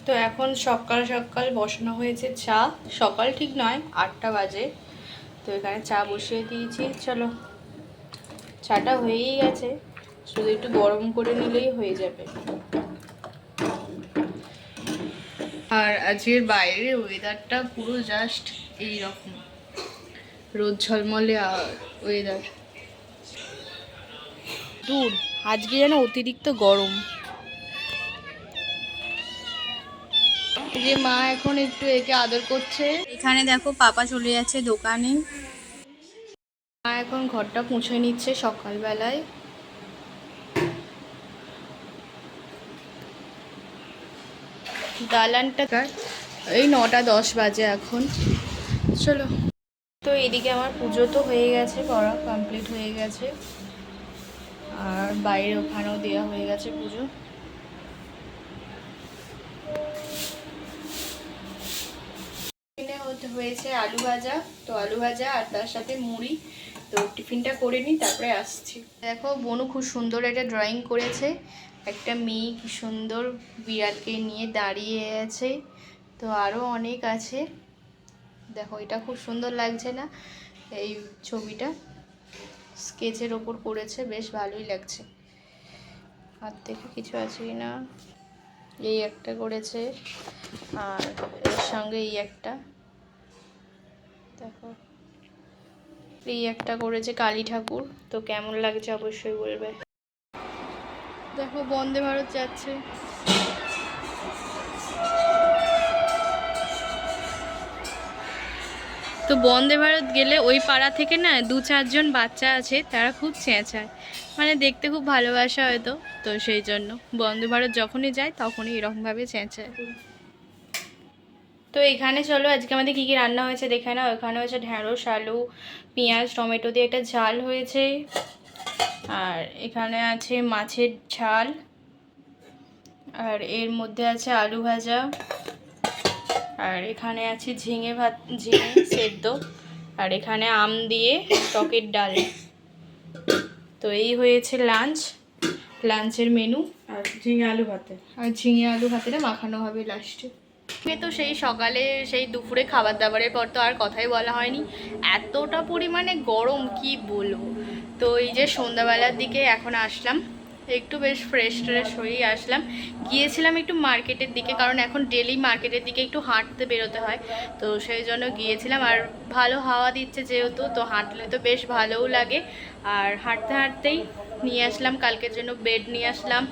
তো এখন সকাল সকাল বসানো হয়েছে চা। সকাল ঠিক নয়, 8টা বাজে। তো এখানে চা বসিয়ে দিয়েছি। চলো, চাটা হয়েই গেছে, শুধু একটু গরম করে নিলেই হয়ে যাবে। আর আজকের বাইরের ওয়েদারটা পুরো জাস্ট এইরকম, রোদ ঝলমলে ওয়েদার। দূর, আজকে যেন অতিরিক্ত গরম। যে মা এখন একটু একে আদর করছে। এখানে দেখো পাপা চলে যাচ্ছে দোকানে। মা এখন ঘরটা মুছে নিচ্ছে সকালবেলায়। দালানটা এই 9টা 10 বাজে এখন। চলো, তো এদিকে আমার পুজো তো হয়ে গেছে, পড়া কমপ্লিট হয়ে গেছে, আর বাইরে ওখানেও দেওয়া হয়ে গেছে পুজো। হয়েছে আলু ভাজা, তো আলু ভাজা আর তার সাথে মুড়ি। তো টিফিনটা করে নিই, তারপরে আসছি। দেখো বনু খুব সুন্দর একটা ড্রয়িং করেছে, একটা মেয়ে কি সুন্দর বিড়ালকে নিয়ে দাঁড়িয়ে আছে। তো আরও অনেক আছে, দেখো এটা খুব সুন্দর লাগছে না? এই ছবিটা স্কেচের ওপর করেছে, বেশ ভালোই লাগছে। হাত থেকে কিছু আছে কি না, এই একটা করেছে, আর এর সঙ্গে এই একটা, দেখো এই একটা করেছে কালী ঠাকুর। তো কেমন লাগছে অবশ্যই বলবে। দেখো বন্দে ভারত যাচ্ছে। তো বন্দে ভারত গেলে ওই পাড়া থেকে না 2-4 জন বাচ্চা আছে, তারা খুব চেঁচায়, মানে দেখতে খুব ভালোবাসা হয়তো। তো সেই জন্য বন্দে ভারত যখনই যায় তখনই এরকমভাবে চেঁচায়। তো এখানে চলো আজকে আমাদের কী কী রান্না হয়েছে দেখে নাও। এখানে হয়েছে ঢ্যাঁড়স, আলু, পেঁয়াজ, টমেটো দিয়ে একটা ঝাল হয়েছে। আর এখানে আছে মাছের ঝাল, আর এর মধ্যে আছে আলু ভাজা, আর এখানে আছে ঝিঙে সেদ্ধ, আর এখানে আম দিয়ে টকের ডাল। তো এই হয়েছে লাঞ্চের মেনু। আর ঝিঙে আলু ভাতেটা মাখানো হবে লাস্টে। তো সেই সকালে সেই দুপুরে খাবার দাবারের পর তো আর কথাই বলা হয়নি, এতটা পরিমাণে গরম কি বলবো। তো এই যে সন্ধ্যাবেলার দিকে এখন আসলাম, একটু বেশ ফ্রেশ হয়েই আসলাম। গিয়েছিলাম একটু মার্কেটের দিকে, কারণ এখন ডেলি মার্কেটের দিকে একটু হাঁটতে বেরোতে হয়, তো সেই জন্য গিয়েছিলাম। আর ভালো হাওয়া দিচ্ছে যেহেতু, তো হাঁটলে তো বেশ ভালোও লাগে। আর হাঁটতে হাঁটতেই নিয়ে আসলাম কালকের জন্য ব্রেড নিয়ে আসলাম,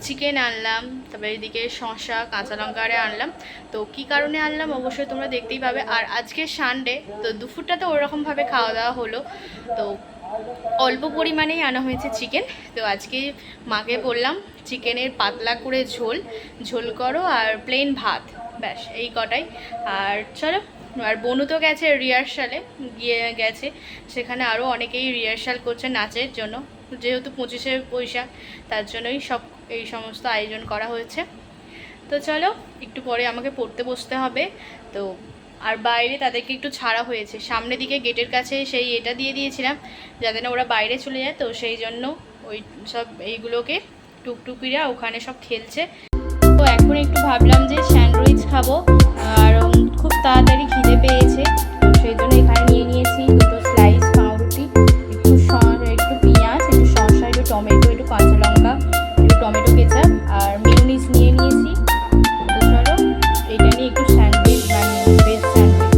চিকেন আনলাম, তারপরে এদিকে শসা কাঁচা লঙ্কা আনলাম। তো কী কারণে আনলাম অবশ্যই তোমরা দেখতেই পাবে। আর আজকে সানডে, তো দুপুরটা তো ওরকমভাবে খাওয়া দাওয়া হলো, তো অল্প পরিমাণেই আনা হয়েছে চিকেন। তো আজকে মাকে বললাম চিকেনের পাতলা করে ঝোল করো আর প্লেন ভাত, ব্যাস এই কটাই। আর চলো, আর বনু তো গেছে রিহার্সালে, গেছে সেখানে আরও অনেকেই রিহার্সাল করছে নাচের জন্য, যেহেতু 25শে বৈশাখ, তার জন্যই এই সমস্ত আয়োজন করা হয়েছে। তো চলো, একটু পরে আমাকে পড়তে বসতে হবে। তো আর বাইরে তাদেরকে একটু ছাড়া হয়েছে, সামনের দিকে গেটের কাছে সেই এটা দিয়ে দিয়েছিলাম যাতে না ওরা বাইরে চলে যায়, তো সেই জন্য ওই সব এইগুলোকে টুকটুকিরা ওখানে সব খেলছে। তো এখন একটু ভাবলাম যে স্যান্ডউইচ খাবো, আর খুব তাড়াতাড়ি খিদে পেয়েছে, তো সেই জন্য এখানে নিয়ে নিয়েছি 2টো স্লাইস পাউরুটি, একটু পেঁয়াজ, একটু শসা, একটু টমেটো, একটু কাঁচা লঙ্কা, একটু টমেটো কেচাপ আর মেয়োনিজ নিয়ে নিয়েছি। তো চলো এটা নিয়ে একটু স্যান্ডউইচ বানিয়ে ভেজ স্যান্ডউইচ।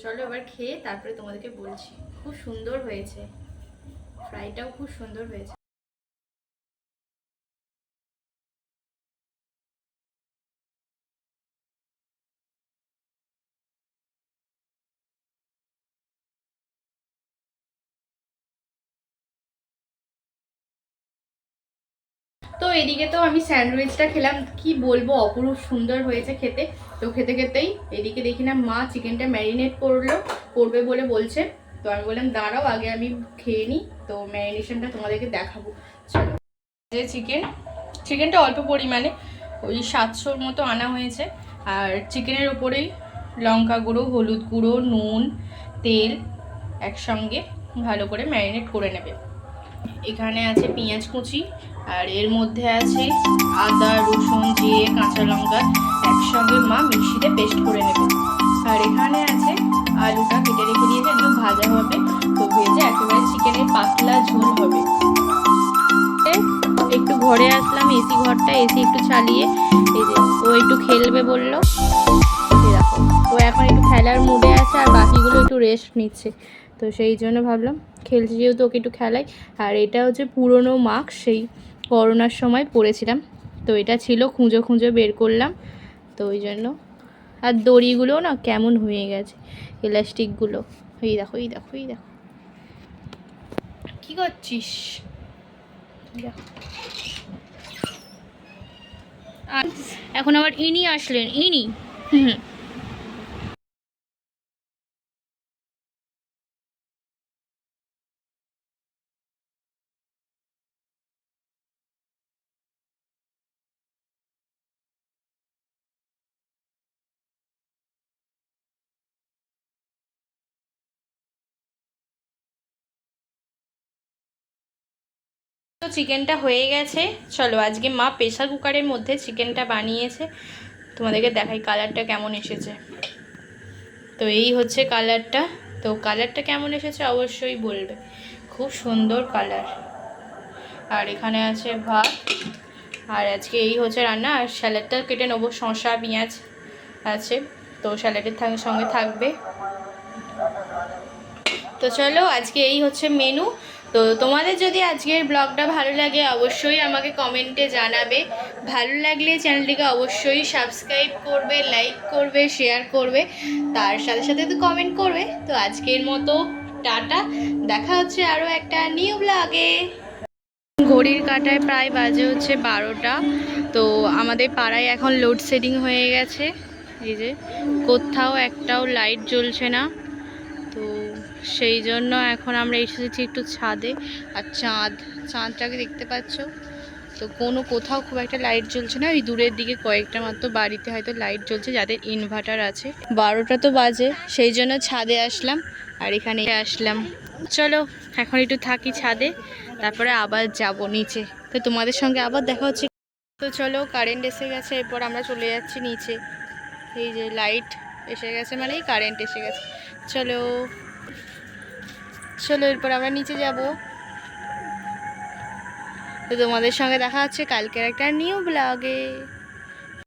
চলো এবার খেয়ে তারপরে তোমাদেরকে বলছি। খুব সুন্দর হয়েছে, ফ্রাইটাও খুব সুন্দর হয়েছে। তো এদিকে তো আমি স্যান্ডউইচটা খেলাম, কি বলবো অপরূপ সুন্দর হয়েছে খেতে। তো খেতে খেতেই এদিকে দেখি না মা চিকেনটা ম্যারিনেট করবে বলে বলছে। তো আমি বললাম দাঁড়াও আগে আমি খেয়ে নিই, তো ম্যারিনেশনটা তোমাদেরকে দেখাবো। চলো, যে চিকেনটা অল্প পরিমাণে ওই 700-র মতো আনা হয়েছে। আর চিকেনের ওপরেই লঙ্কা গুঁড়ো, হলুদ গুঁড়ো, নুন, তেল একসঙ্গে ভালো করে ম্যারিনেট করে নেবে। এখানে আছে পেঁয়াজ কুচি, আর এর মধ্যে আছে আদা, রসুন, জিরে, কাঁচা লঙ্কা একসঙ্গে মা মিক্সিতে পেস্ট করে নেবে। আর এখানে আছে আলুটা কেটে রেখে দিয়েছে, একটু ভাজা হবে। তো ভেজে একেবারে চিকেনের পাতলা ঝোল হবে। একটু ঘরে আসলাম, এসি ঘরটা, এসি একটু চালিয়ে। এই যে ও একটু খেলবে বললো, এরকম ও এখন একটু খেলার মুডে আছে, আর বাকিগুলো একটু রেস্ট নিচ্ছে। তো সেই জন্য ভাবলাম খেলছে যেহেতু ওকে একটু খেলাই। আর এটা হচ্ছে পুরনো মাস্ক, সেই করোনার সময় পরেছিলাম। তো এটা ছিল, খুঁজো বের করলাম, তো ওই জন্য। আর দড়িগুলো না কেমন হয়ে গেছে, ইলাস্টিকগুলো। এই দেখো কি করছিস? এখন আবার ইনি আসলেন, ইনি হুম। তো চিকেনটা হয়ে গেছে। চলো আজকে মা প্রেসার কুকারের মধ্যে চিকেনটা বানিয়েছে, তোমাদেরকে দেখাই কালারটা কেমন এসেছে। তো এই হচ্ছে কালারটা। তো কালারটা কেমন এসেছে অবশ্যই বলবে, খুব সুন্দর কালার। আর এখানে আছে ভাত, আর আজকে এই হচ্ছে রান্না। আর স্যালাডটা কেটে নেবো, শসা পেঁয়াজ আছে, তো স্যালাডের সঙ্গে থাকবে। তো চলো আজকে এই হচ্ছে মেনু। তো তোমাদের যদি আজকের ব্লগটা ভালো লাগে অবশ্যই আমাকে কমেন্টে জানাবে। ভালো লাগলে চ্যানেলটিকে অবশ্যই সাবস্ক্রাইব করবে, লাইক করবে, শেয়ার করবে, তার সাথে সাথে তো কমেন্ট করবে। তো আজকের মতো টাটা, দেখা হচ্ছে আরও একটা নিউ ব্লগে। ঘড়ির কাঁটায় প্রায় বাজে হচ্ছে 12টা। তো আমাদের পাড়ায় এখন লোডশেডিং হয়ে গেছে, এই যে কোথাও একটাও লাইট জ্বলছে না। তো সেই জন্য এখন আমরা এসেছি একটু ছাদে। আর চাঁদটাকে দেখতে পাচ্ছ, তো কোথাও খুব একটা লাইট জ্বলছে না। ওই দূরের দিকে কয়েকটা মাত্র বাড়িতে হয়তো লাইট জ্বলছে, যাদের ইনভার্টার আছে। 12টা তো বাজে, সেই জন্য ছাদে আসলাম, আর এখানে আসলাম। চলো এখন একটু থাকি ছাদে, তারপরে আবার যাব নিচে। তো তোমাদের সঙ্গে আবার দেখা হচ্ছে। তো চলো কারেন্ট এসে গেছে, এরপর আমরা চলে যাচ্ছি নিচে। এই যে লাইট এসে গেছে মানেই কারেন্ট এসে গেছে। চলো এরপর আমরা নিচে যাব। তো তোমাদের সঙ্গে দেখা হচ্ছে কালকের একটা নিউ ব্লগে।